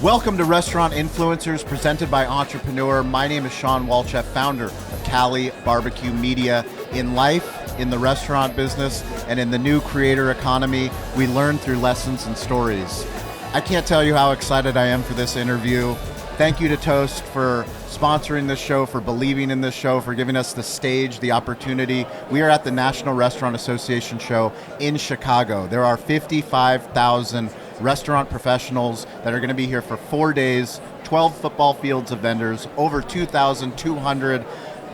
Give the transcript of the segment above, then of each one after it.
Welcome to Restaurant Influencers, presented by Entrepreneur. My name is Sean Walchef, founder of Cali Barbecue Media. In life, in the restaurant business, and in the new creator economy, we learn through lessons and stories. I can't tell you how excited I am for this interview. Thank you to Toast for sponsoring this show, for believing in this show, for giving us the stage, the opportunity. We are at the National Restaurant Association show in Chicago. There are 55,000 restaurant professionals that are going to be here for 4 days, 12 football fields of vendors, over 2,200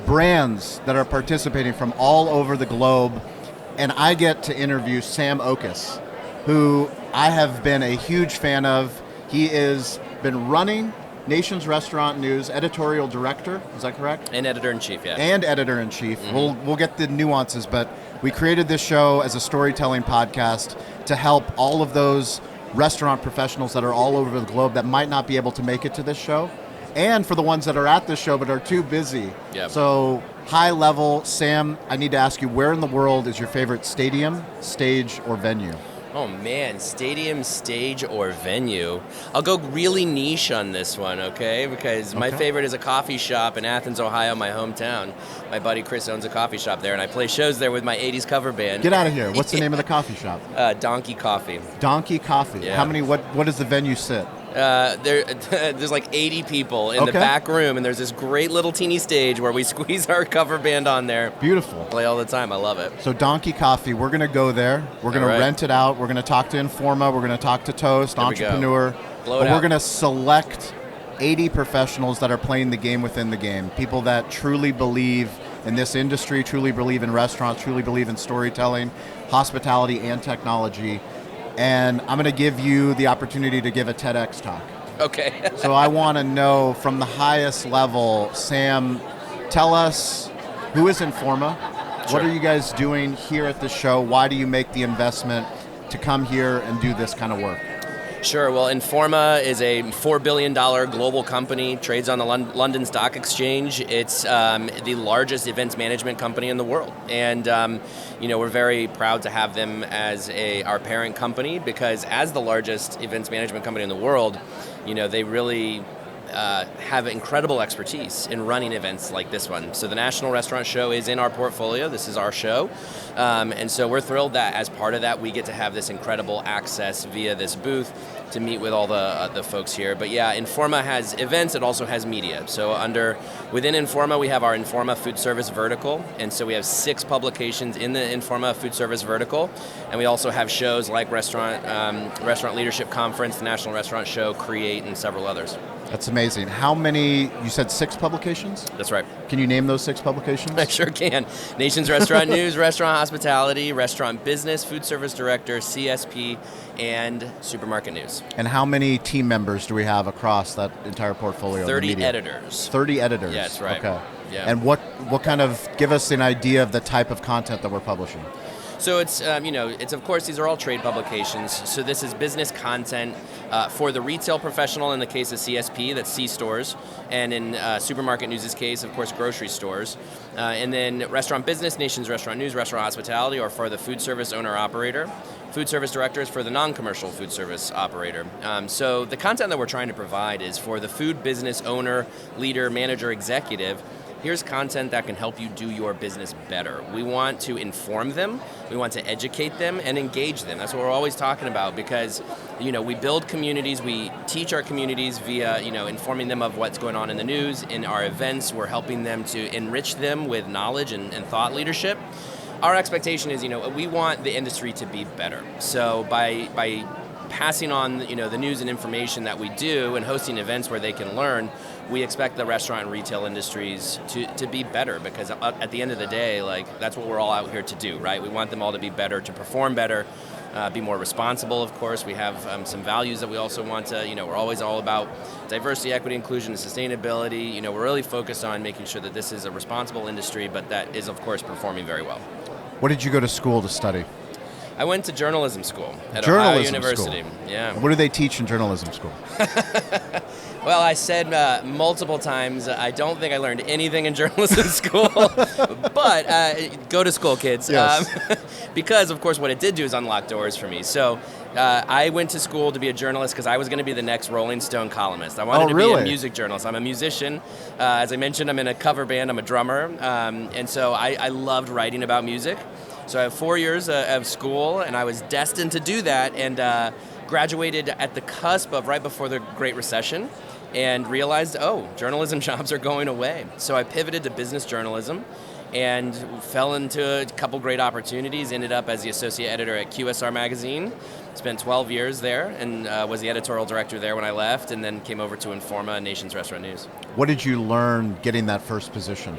brands that are participating from all over the globe. And I get to interview Sam Oches, who I have been a huge fan of. He has been running Nation's Restaurant News, editorial director, is that correct? And editor-in-chief, yeah. And editor-in-chief. We'll get the nuances, but we created this show as a storytelling podcast to help all of those restaurant professionals that are all over the globe that might not be able to make it to this show, and for the ones that are at this show but are too busy. Yep. So high level, Sam, I need to ask you, where in the world is your favorite stadium, stage, or venue? Oh man, stadium, stage, or venue. I'll go really niche on this one, okay? Because my favorite is a coffee shop in Athens, Ohio, my hometown. My buddy Chris owns a coffee shop there, and I play shows there with my 80s cover band. Get out of here. What's the name of the coffee shop? Donkey Coffee. Donkey Coffee. Yeah. How many, what does the venue sit? There's like 80 people in the back room, and there's this great little teeny stage where we squeeze our cover band on there. Beautiful. Play all the time. I love it. So Donkey Coffee, we're going to go there. We're going to rent it out. We're going to talk to Informa. We're going to talk to Toast, Entrepreneur. But we're going to select 80 professionals that are playing the game within the game. People that truly believe in this industry, truly believe in restaurants, truly believe in storytelling, hospitality, and technology. And I'm going to give you the opportunity to give a TEDx talk. Okay. So I want to know from the highest level, Sam, tell us, who is Informa? Sure. What are you guys doing here at the show? Why do you make the investment to come here and do this kind of work? Sure. Well, Informa is a $4 billion global company, trades on the London Stock Exchange. It's the largest events management company in the world. And, we're very proud to have them as our parent company, because as the largest events management company in the world, they really have incredible expertise in running events like this one. So the National Restaurant Show is in our portfolio. This is our show. And so we're thrilled that as part of that, we get to have this incredible access via this booth to meet with all the folks here. But yeah, Informa has events. It also has media. So within Informa, we have our Informa Food Service vertical. And so we have 6 publications in the Informa Food Service vertical. And we also have shows like Restaurant Leadership Conference, the National Restaurant Show, Create, and several others. That's amazing. How many, you said 6 publications? That's right. Can you name those 6 publications? I sure can. Nation's Restaurant News, Restaurant Hospitality, Restaurant Business, Food Service Director, CSP, and Supermarket News. And how many team members do we have across that entire portfolio? 30 editors. 30 editors. Yeah, that's right. Okay. Yeah. And what kind of, give us an idea of the type of content that we're publishing? So it's of course, these are all trade publications. So this is business content for the retail professional in the case of CSP, that's C-stores, and in Supermarket News' case, of course, grocery stores. And then Restaurant Business, Nation's Restaurant News, Restaurant Hospitality, or for the food service owner-operator. Food service directors for the non-commercial food service operator. So the content that we're trying to provide is for the food business owner, leader, manager, executive. Here's content that can help you do your business better. We want to inform them, we want to educate them, and engage them. That's what we're always talking about, because we build communities, we teach our communities via informing them of what's going on in the news. In our events, we're helping them to enrich them with knowledge and thought leadership. Our expectation is, we want the industry to be better. So by passing on the news and information that we do and hosting events where they can learn, we expect the restaurant and retail industries to be better, because at the end of the day, that's what we're all out here to do, right? We want them all to be better, to perform better, be more responsible, of course. We have some values that we also want to, we're always all about diversity, equity, inclusion, and sustainability. We're really focused on making sure that this is a responsible industry, but that is, of course, performing very well. What did you go to school to study? I went to journalism school at Ohio University. School. Yeah. What do they teach in journalism school? Well, I said multiple times, I don't think I learned anything in journalism school, but go to school, kids. Yes. because, of course, what it did do is unlock doors for me. So I went to school to be a journalist because I was going to be the next Rolling Stone columnist. I wanted to be a music journalist. I'm a musician. As I mentioned, I'm in a cover band. I'm a drummer. And so I loved writing about music. So I have 4 years of school, and I was destined to do that, and graduated at the cusp of right before the Great Recession, and realized, journalism jobs are going away. So I pivoted to business journalism and fell into a couple great opportunities, ended up as the associate editor at QSR Magazine, spent 12 years there, and was the editorial director there when I left, and then came over to Informa, Nation's Restaurant News. What did you learn getting that first position?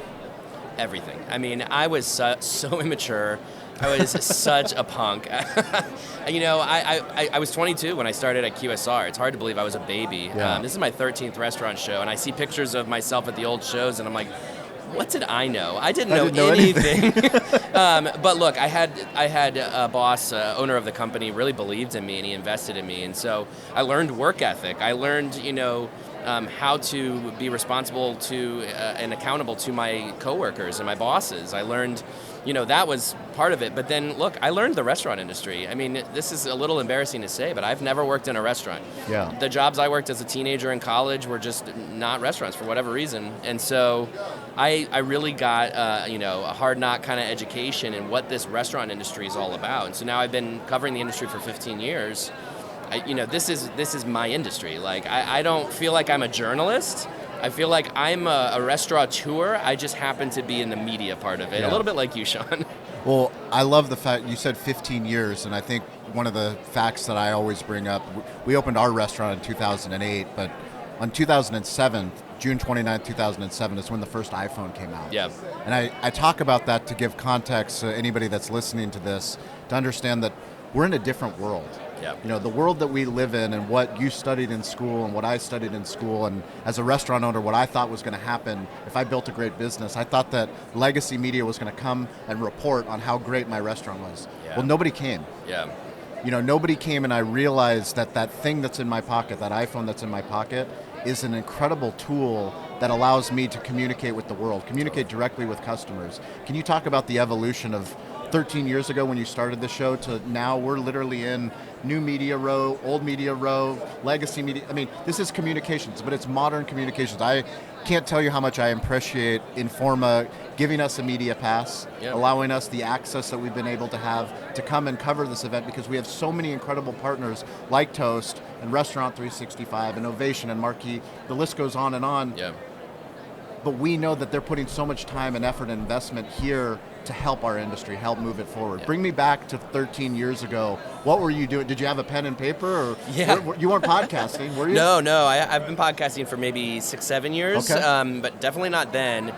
Everything. I mean, I was so immature. I was such a punk. I was 22 when I started at QSR. It's hard to believe I was a baby. Yeah. This is my 13th restaurant show, and I see pictures of myself at the old shows, and I'm like, what did I know? I didn't know anything. But look, I had a boss, owner of the company, really believed in me, and he invested in me, and so I learned work ethic. I learned, how to be responsible to and accountable to my coworkers and my bosses. I learned, that was part of it. But then, look, I learned the restaurant industry. I mean, this is a little embarrassing to say, but I've never worked in a restaurant. Yeah. The jobs I worked as a teenager in college were just not restaurants for whatever reason. And so I really got, a hard knock kind of education in what this restaurant industry is all about. And so now I've been covering the industry for 15 years. This is my industry. Like, I don't feel like I'm a journalist. I feel like I'm a restaurateur. I just happen to be in the media part of it. Yeah. A little bit like you, Sean. Well, I love the fact you said 15 years, and I think one of the facts that I always bring up, we opened our restaurant in 2008, but on 2007, June 29, 2007 is when the first iPhone came out. Yeah. And I talk about that to give context to anybody that's listening to this, to understand that we're in a different world. Yeah. The world that we live in and what you studied in school and what I studied in school, and as a restaurant owner, what I thought was going to happen if I built a great business, I thought that legacy media was going to come and report on how great my restaurant was. Yeah. Well, nobody came. Yeah. Nobody came, and I realized that thing that's in my pocket, that iPhone that's in my pocket, is an incredible tool that allows me to communicate with the world, communicate directly with customers. Can you talk about the evolution of 13 years ago when you started the show to now? We're literally in new media row, old media row, legacy media. I mean, this is communications, but it's modern communications. I can't tell you how much I appreciate Informa giving us a media pass, allowing us the access that we've been able to have to come and cover this event, because we have so many incredible partners like Toast and Restaurant 365 and Ovation and Marquee. The list goes on and on. Yeah. But we know that they're putting so much time and effort and investment here to help our industry, help move it forward. Yeah. Bring me back to 13 years ago. What were you doing? Did you have a pen and paper? Or you weren't podcasting, were you? No. I've been podcasting for maybe 6-7 years, okay. But definitely not then.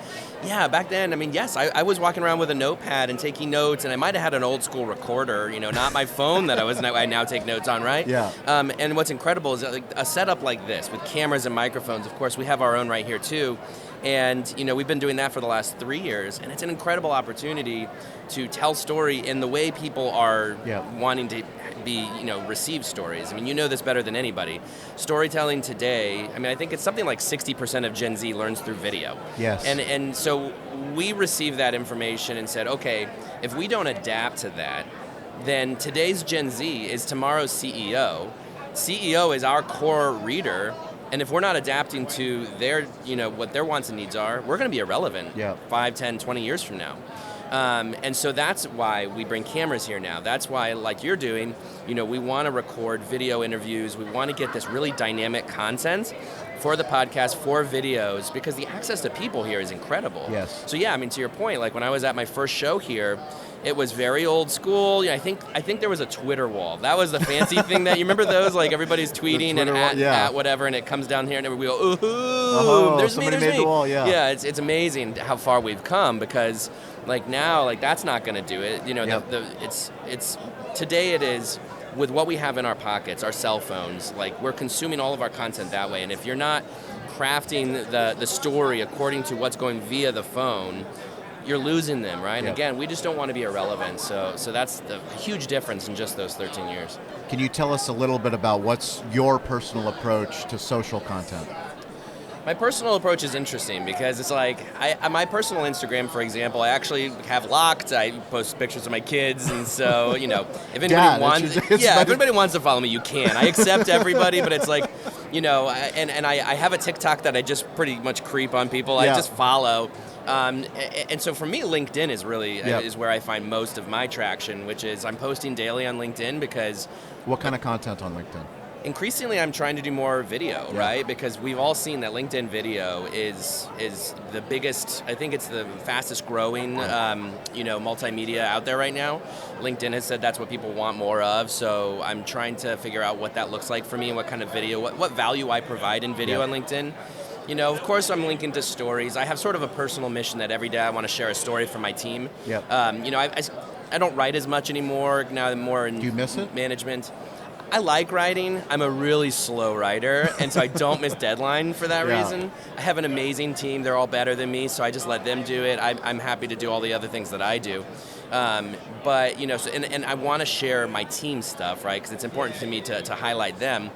Yeah, back then, I mean, yes, I was walking around with a notepad and taking notes, and I might have had an old school recorder, not my phone that I now take notes on, right? Yeah. And what's incredible is that, a setup like this with cameras and microphones. Of course, we have our own right here too. And, we've been doing that for the last 3 years, and it's an incredible opportunity to tell story in the way people are wanting to be, receive stories. I mean, you know this better than anybody. Storytelling today, I mean, I think it's something like 60% of Gen Z learns through video. Yes. And so we received that information and said, okay, if we don't adapt to that, then today's Gen Z is tomorrow's CEO. CEO is our core reader. And if we're not adapting to their, what their wants and needs are, we're going to be irrelevant 5, 10, 20 years from now. And so that's why we bring cameras here now. That's why, like you're doing, we want to record video interviews. We want to get this really dynamic content for the podcast, for videos, because the access to people here is incredible. Yes. So yeah, I mean, to your point, like when I was at my first show here, it was very old school. I think there was a Twitter wall. That was the fancy thing that you remember those, like everybody's tweeting and at whatever, and it comes down here and we go, ooh, there's me, there's me. The wall, yeah, it's amazing how far we've come, because like now, like that's not going to do it. It's today it is with what we have in our pockets, our cell phones. Like we're consuming all of our content that way, and if you're not crafting the story according to what's going via the phone, you're losing them, right? And again, we just don't want to be irrelevant. So that's the huge difference in just those 13 years. Can you tell us a little bit about what's your personal approach to social content? My personal approach is interesting because it's like my personal Instagram, for example, I actually have locked. I post pictures of my kids, and so if anybody if anybody wants to follow me, you can. I accept everybody, but it's like, and I have a TikTok that I just pretty much creep on people. I just follow. And so for me, LinkedIn is really is where I find most of my traction, which is I'm posting daily on LinkedIn because. What kind of content on LinkedIn? Increasingly, I'm trying to do more video, right? Because we've all seen that LinkedIn video is the biggest. I think it's the fastest growing, multimedia out there right now. LinkedIn has said that's what people want more of. So I'm trying to figure out what that looks like for me and what kind of video, what value I provide in video on LinkedIn. Of course, I'm linking to stories. I have sort of a personal mission that every day I want to share a story for my team. I don't write as much anymore. Now I'm more in Do you miss it? management. I like writing. I'm a really slow writer, and so I don't miss deadline for that reason. I have an amazing team. They're all better than me, so I just let them do it. I'm happy to do all the other things that I do. But, and I want to share my team stuff, right, because it's important to me to highlight them.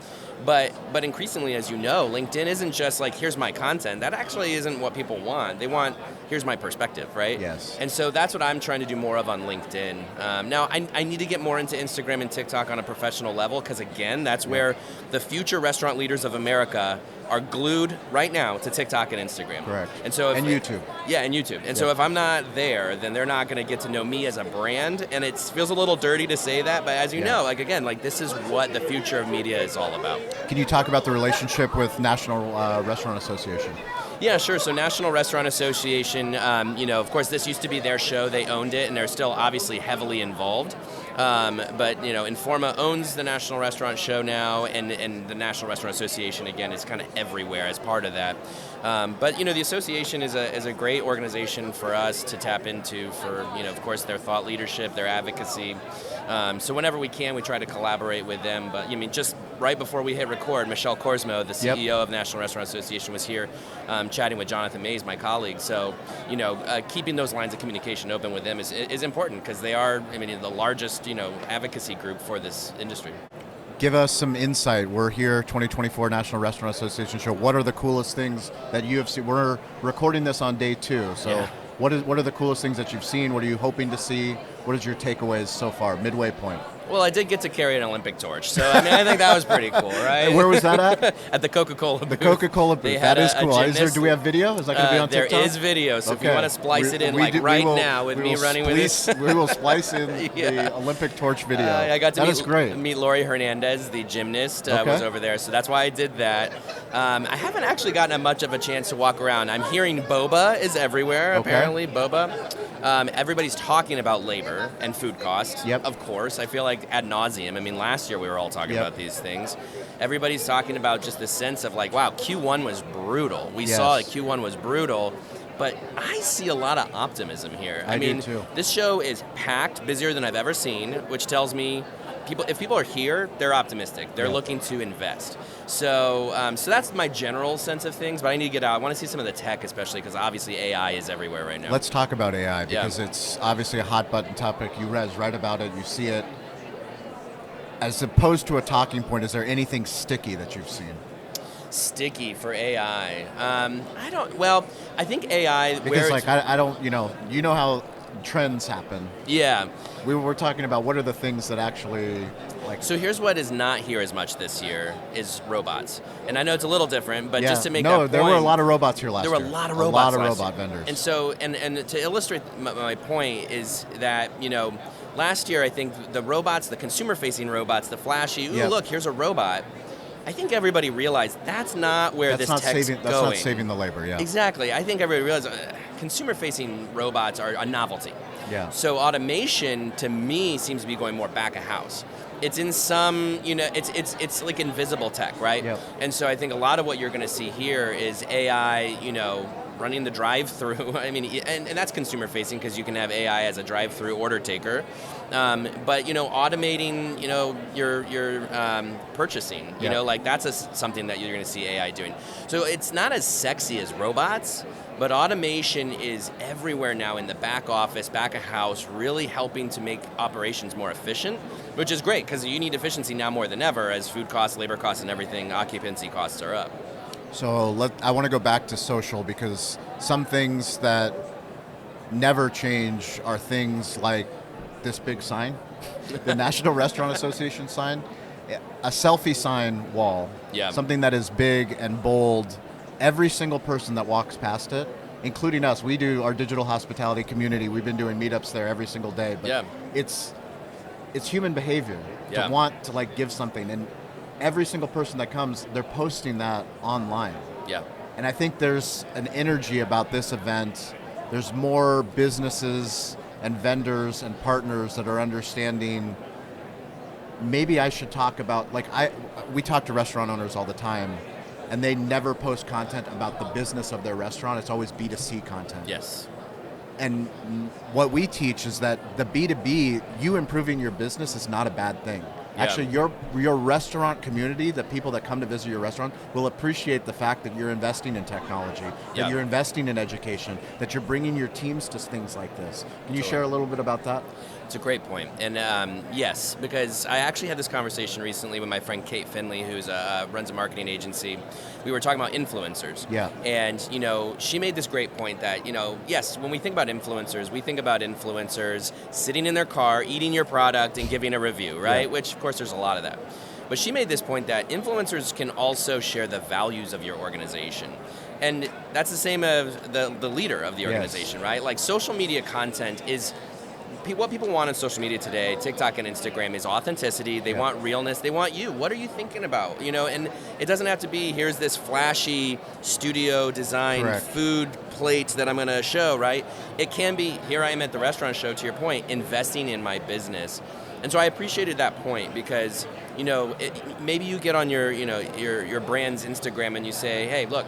But increasingly, as you know, LinkedIn isn't just like, here's my content. That actually isn't what people want. They want, here's my perspective, right? Yes. And so that's what I'm trying to do more of on LinkedIn. Now, I need to get more into Instagram and TikTok on a professional level because, again, that's where the future restaurant leaders of America are glued right now to TikTok and Instagram. Correct. And so YouTube. Yeah, and YouTube. And so if I'm not there, then they're not going to get to know me as a brand. And it feels a little dirty to say that, but as you know, this is what the future of media is all about. Can you talk about the relationship with National Restaurant Association? Yeah, sure. So National Restaurant Association, of course, this used to be their show. They owned it, and they're still obviously heavily involved. But Informa owns the National Restaurant Show now, and the National Restaurant Association, again, is kind of everywhere as part of that. But the association is a great organization for us to tap into for, of course, their thought leadership, their advocacy. So whenever we can, we try to collaborate with them. But just right before we hit record, Michelle Korsmo, the CEO of National Restaurant Association, was here chatting with Jonathan Mays, my colleague. So, keeping those lines of communication open with them is important because they are, the largest, advocacy group for this industry. Give us some insight. We're here, 2024 National Restaurant Association show. What are the coolest things that you have seen? We're recording this on day 2, so what are the coolest things that you've seen? What are you hoping to see? What is your takeaways so far, midway point? Well, I did get to carry an Olympic torch, so I think that was pretty cool, right? Where was that at? At the Coca-Cola booth. The Coca-Cola booth. That is cool. Do we have video? Is that going to be on TikTok? There is video, so if you want to splice it in now with me running with this. We will splice in the Olympic torch video. I got to great. meet Lori Hernandez, the gymnast, was over there, so that's why I did that. I haven't actually gotten much of a chance to walk around. I'm hearing boba is everywhere, apparently, boba. Everybody's talking about labor and food costs, of course. I feel like ad nauseum. Last year we were all talking about these things. Everybody's talking about just the sense of like, wow, Q1 was brutal. We saw that Q1 was brutal, but I see a lot of optimism here. I do too. This show is packed, busier than I've ever seen, which tells me if people are here, they're optimistic. They're looking to invest. So that's my general sense of things, but I need to get out. I want to see some of the tech, especially because obviously AI is everywhere right now. Let's talk about AI because it's obviously a hot button topic. You write about it, you see it. As opposed to a talking point, is there anything sticky that you've seen? Sticky for AI? I think AI... Because I don't, you know how trends happen. Yeah. We were talking about what are the things that actually... So here's what is not here as much this year is robots. And I know it's a little different, but just to make that point... there were a lot of robots here last year. There were a lot of robots A lot of robot vendors. And so, and to illustrate my point is that, last year I think the robots, the consumer-facing robots, the flashy, look, here's a robot. I think everybody realized that's not where this tech's going. That's not saving the labor, Exactly. I think everybody realized consumer-facing robots are a novelty. Yeah. So automation, to me, seems to be going more back of house. It's in some, it's like invisible tech, right? Yep. And so I think a lot of what you're going to see here is AI, running the drive-through. And that's consumer-facing because you can have AI as a drive-through order taker. But automating, your purchasing. That's something that you're going to see AI doing. So it's not as sexy as robots, but automation is everywhere now in the back office, back of house, really helping to make operations more efficient, which is great because you need efficiency now more than ever as food costs, labor costs, and everything, occupancy costs are up. So I want to go back to social, because some things that never change are things like this big sign, the National Restaurant Association sign, a selfie sign wall, something that is big and bold. Every single person that walks past it, including us, we do our digital hospitality community. We've been doing meetups there every single day. But it's human behavior to want to like give something, and every single person that comes, they're posting that online. Yeah. And I think there's an energy about this event. There's more businesses and vendors and partners that are understanding, maybe I should talk about, we talk to restaurant owners all the time, and they never post content about the business of their restaurant. It's always B2C content. Yes. And what we teach is that the B2B, you improving your business is not a bad thing. Yeah. Actually, your restaurant community, the people that come to visit your restaurant, will appreciate the fact that you're investing in technology, that you're investing in education, that you're bringing your teams to things like this. Can you share a little bit about that? It's a great point. And yes, because I actually had this conversation recently with my friend Kate Finley, who runs a marketing agency. We were talking about influencers. Yeah. And, she made this great point that, yes, when we think about influencers, we think about influencers sitting in their car, eating your product, and giving a review, right? Yeah. Which, of course, there's a lot of that. But she made this point that influencers can also share the values of your organization. And that's the same as the leader of the organization, right? Like, social media content is... What people want on social media today, TikTok and Instagram, is authenticity. They want realness. They want you. What are you thinking about? And it doesn't have to be, here's this flashy studio designed food plate that I'm going to show, right? It can be, here I am at the restaurant show, to your point, investing in my business. And so I appreciated that point, because, maybe you get on your brand's Instagram and you say, hey, look,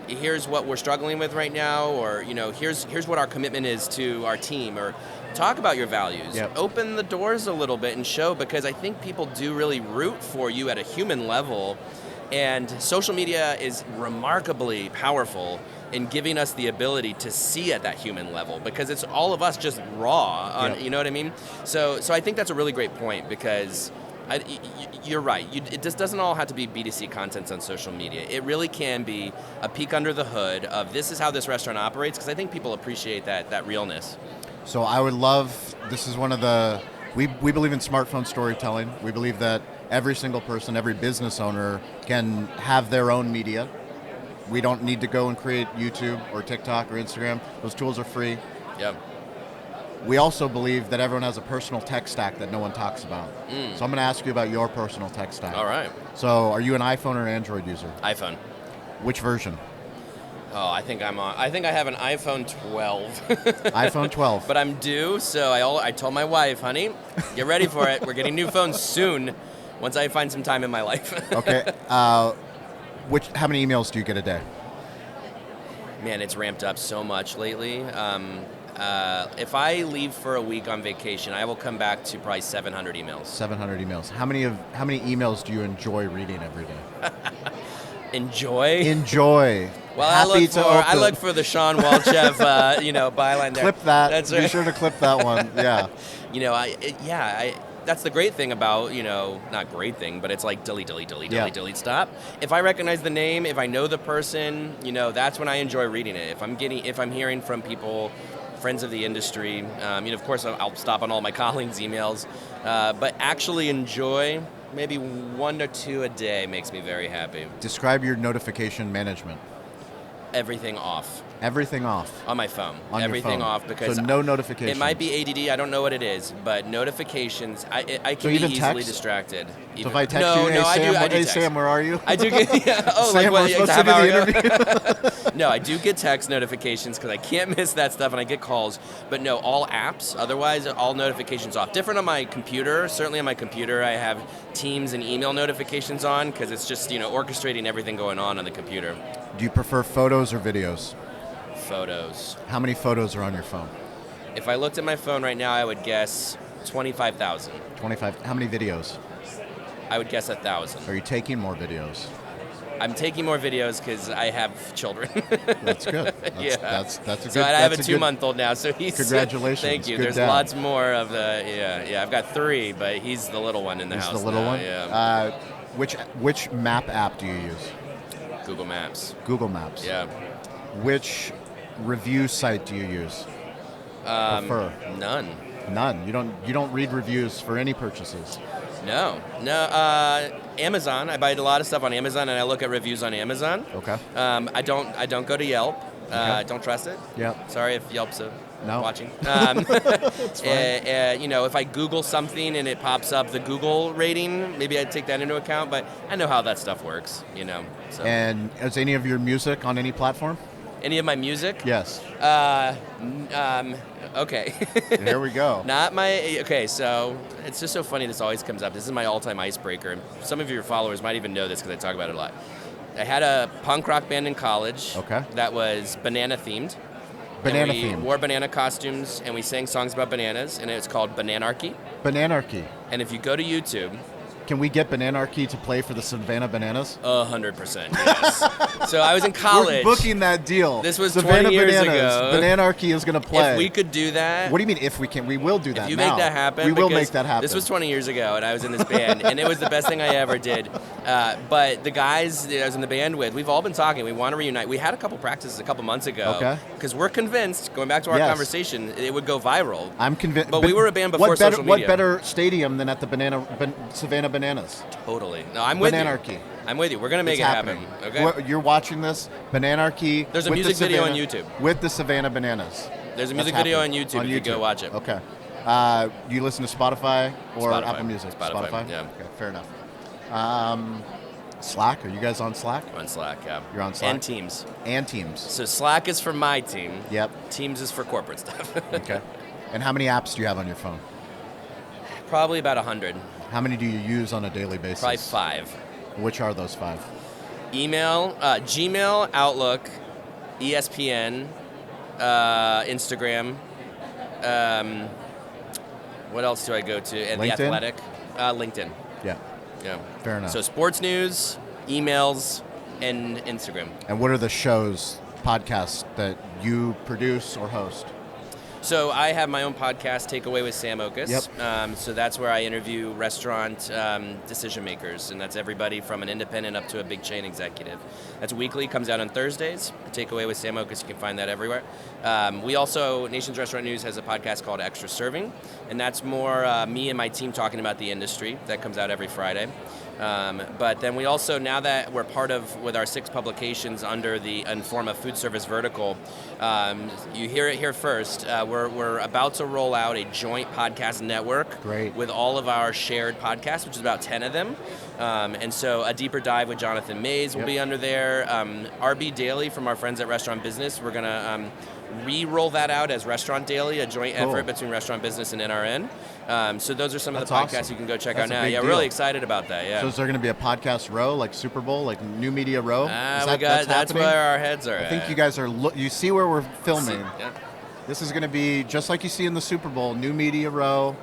here's what we're struggling with right now, or here's what our commitment is to our team, or talk about your values. Open the doors a little bit and show, because I think people do really root for you at a human level, and social media is remarkably powerful in giving us the ability to see at that human level, because it's all of us just raw, you know what I mean? So I think that's a really great point, because you're right. It just doesn't all have to be B2C content on social media. It really can be a peek under the hood of, this is how this restaurant operates, because I think people appreciate that realness. So I would love, this is one of the, we believe in smartphone storytelling. We believe that every single person, every business owner can have their own media. We don't need to go and create YouTube or TikTok or Instagram. Those tools are free. Yep. We also believe that everyone has a personal tech stack that no one talks about. So I'm going to ask you about your personal tech stack. All right. So are you an iPhone or Android user? iPhone. Which version? Oh, I think I have an iPhone 12. iPhone 12. But I'm due, so I told my wife, honey, get ready for it. We're getting new phones soon, once I find some time in my life. Okay. How many emails do you get a day? Man, it's ramped up so much lately. If I leave for a week on vacation, I will come back to probably 700 emails. 700 emails. How many emails do you enjoy reading every day? Enjoy. Well, I look for the Sean Walchef, byline there. Clip that. That's right. Be sure to clip that one. Yeah. That's the great thing about, not great thing, but it's like delete, delete, stop. If I recognize the name, if I know the person, that's when I enjoy reading it. If I'm hearing from people, friends of the industry, of course I'll stop on all my colleagues' emails, but actually enjoy. Maybe 1 or 2 a day makes me very happy. Describe your notification management. Everything off. Everything off? On my phone. On Everything your phone. off, because so no notifications. It might be ADD, I don't know what it is, but notifications, I can be easily distracted. So if I text you, hey Sam, where are you? I do get, Sam, we're supposed to do the interview. No, I do get text notifications, because I can't miss that stuff, and I get calls. But no, all apps, otherwise all notifications off. Different on my computer. Certainly on my computer I have Teams and email notifications on, because it's just orchestrating everything going on the computer. Do you prefer photos or videos? Photos. How many photos are on your phone? If I looked at my phone right now, I would guess 25,000. 25. How many videos? I would guess 1,000. Are you taking more videos? I'm taking more videos because I have children. That's good. That's a good. So I have a 2-month-old now, so he's. Congratulations. Thank you. Good There's dad. lots more of the. Yeah. I've got 3, but he's the little one in the house. He's the little now, one. Yeah. Which map app do you use? Google Maps. Google Maps. Yeah. Which review site do you use? Prefer? None. None. You don't read reviews for any purchases. No. Amazon. I buy a lot of stuff on Amazon, and I look at reviews on Amazon. Okay. I don't go to Yelp. Okay. Don't trust it. Yeah. Sorry if Yelp's watching. It's fine. If I Google something and it pops up the Google rating, maybe I'd take that into account. But I know how that stuff works. So. And is any of your music on any platform? Any of my music? Yes. Okay. Here we go. Not my. Okay, so it's just so funny. This always comes up. This is my all-time icebreaker. And some of your followers might even know this because I talk about it a lot. I had a punk rock band in college. Okay. That was banana themed. Banana We themed. wore banana costumes and we sang songs about bananas, and it's called Bananarchy. Bananarchy. And if you go to YouTube, Can we get Bananarchy to play for the Savannah Bananas? 100%. Yes. So I was in college. We're booking that deal. This was Savannah 20 years Bananas. ago. Bananarchy is going to play. If we could do that. What do you mean if we can? We will do that If you now. make that happen. We will because make that happen. This was 20 years ago, and I was in this band, and it was the best thing I ever did. But the guys that I was in the band with, we've all been talking. We want to reunite. We had a couple practices a couple months ago. Okay. Because we're convinced, going back to our Yes. conversation, it would go viral. I'm convinced. But we were a band before social media. What better stadium than at the Savannah Bananas? Totally. No, I'm with Bananarchy. you. I'm with you. We're going to make It's it happening. happen. Okay. You're watching this, Bananarchy. There's a with the music video on Savannah- YouTube. With the Savannah Bananas. There's a That's music video on happening. YouTube if you go watch it. Okay. You listen to Spotify or Spotify. Apple Music? Spotify, yeah. Okay, fair enough. Slack, are you guys on Slack? On Slack, yeah. You're on Slack? And Teams. And Teams. So Slack is for my team. Yep. Teams is for corporate stuff. Okay. And how many apps do you have on your phone? Probably about 100. How many do you use on a daily basis? Probably 5. Which are those 5? Email, Gmail, Outlook, ESPN, Instagram. What else do I go to? And The LinkedIn? Athletic. LinkedIn. Yeah. Yeah. Fair enough. So sports news, emails, and Instagram. And what are the shows, podcasts that you produce or host? So I have my own podcast, Takeaway with Sam Okus. Yep. So that's where I interview restaurant decision makers, and that's everybody from an independent up to a big chain executive. That's weekly, comes out on Thursdays. Takeaway with Sam Okus, you can find that everywhere. We also, Nation's Restaurant News has a podcast called Extra Serving, and that's more me and my team talking about the industry. That comes out every Friday. But then we also, now that we're part of, with our 6 publications under the Informa food service vertical, you hear it here first. We're about to roll out a joint podcast network. Great. With all of our shared podcasts, which is about 10 of them. And so a deeper dive with Jonathan Mays will be under there. RB Daily from our friends at Restaurant Business. We're going to re-roll that out as Restaurant Daily, a joint effort between Restaurant Business and NRN. So those are some of the podcasts awesome. you can go check That's out a now. big Yeah, deal. really excited about that. Yeah. So is there going to be a podcast row, like Super Bowl, like New Media Row? That's happening? where our heads are I think at. you guys are, you see where we're filming. Yeah. This is going to be just like you see in the Super Bowl, New Media Row,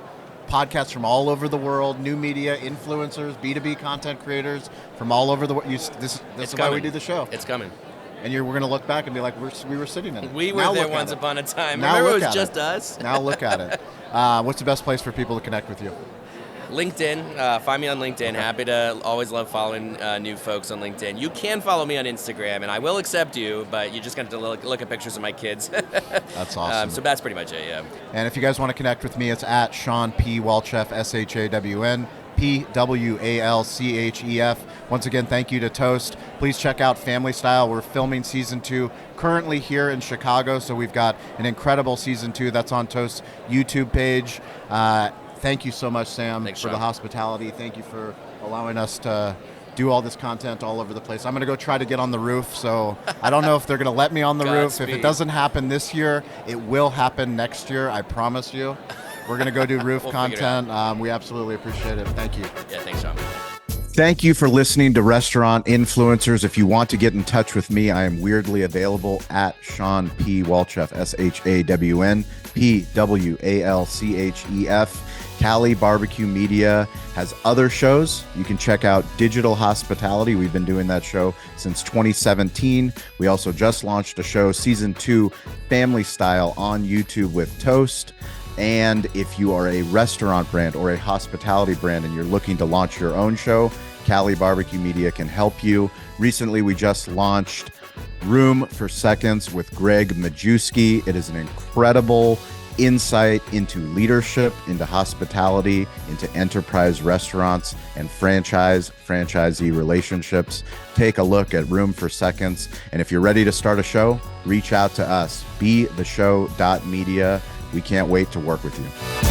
podcasts from all over the world, new media, influencers, B2B content creators from all over the world. This It's is why coming. we do the show. It's coming. And we're going to look back and be like, we were sitting in it. We were Now there look at once it. upon a time. Now Remember, look it was at just it. us. Now look at it. What's the best place for people to connect with you? LinkedIn. Find me on LinkedIn. Happy to, always love following new folks on LinkedIn. You can follow me on Instagram, and I will accept you, but you just got to look at pictures of my kids. That's awesome. So that's pretty much it, yeah. And if you guys want to connect with me, it's at Sean P. Walchef, SHAWN, PWALCHEF. Once again, thank you to Toast. Please check out Family Style. We're filming season 2 currently here in Chicago, so we've got an incredible season 2 that's on Toast's YouTube page. Thank you so much, Sam, Thanks, for the Sean. hospitality. Thank you for allowing us to do all this content all over the place. I'm going to go try to get on the roof, so I don't know if they're going to let me on the roof. If it Godspeed. doesn't happen this year, it will happen next year, I promise you. We're going to go do roof We'll figure it content. We absolutely appreciate it. Thank you. Yeah, thanks, Sean. Thank you for listening to Restaurant Influencers. If you want to get in touch with me, I am weirdly available at Sean P. Walchef, SHAWN PWALCHEF. Cali Barbecue Media has other shows. You can check out Digital Hospitality. We've been doing that show since 2017. We also just launched a show, Season 2, Family Style, on YouTube with Toast. And if you are a restaurant brand or a hospitality brand and you're looking to launch your own show, Cali Barbecue Media can help you. Recently, we just launched Room for Seconds with Greg Majewski. It is an incredible insight into leadership, into hospitality, into enterprise restaurants and franchisee relationships. Take a look at Room for Seconds. And if you're ready to start a show, reach out to us, betheshow.media. We can't wait to work with you.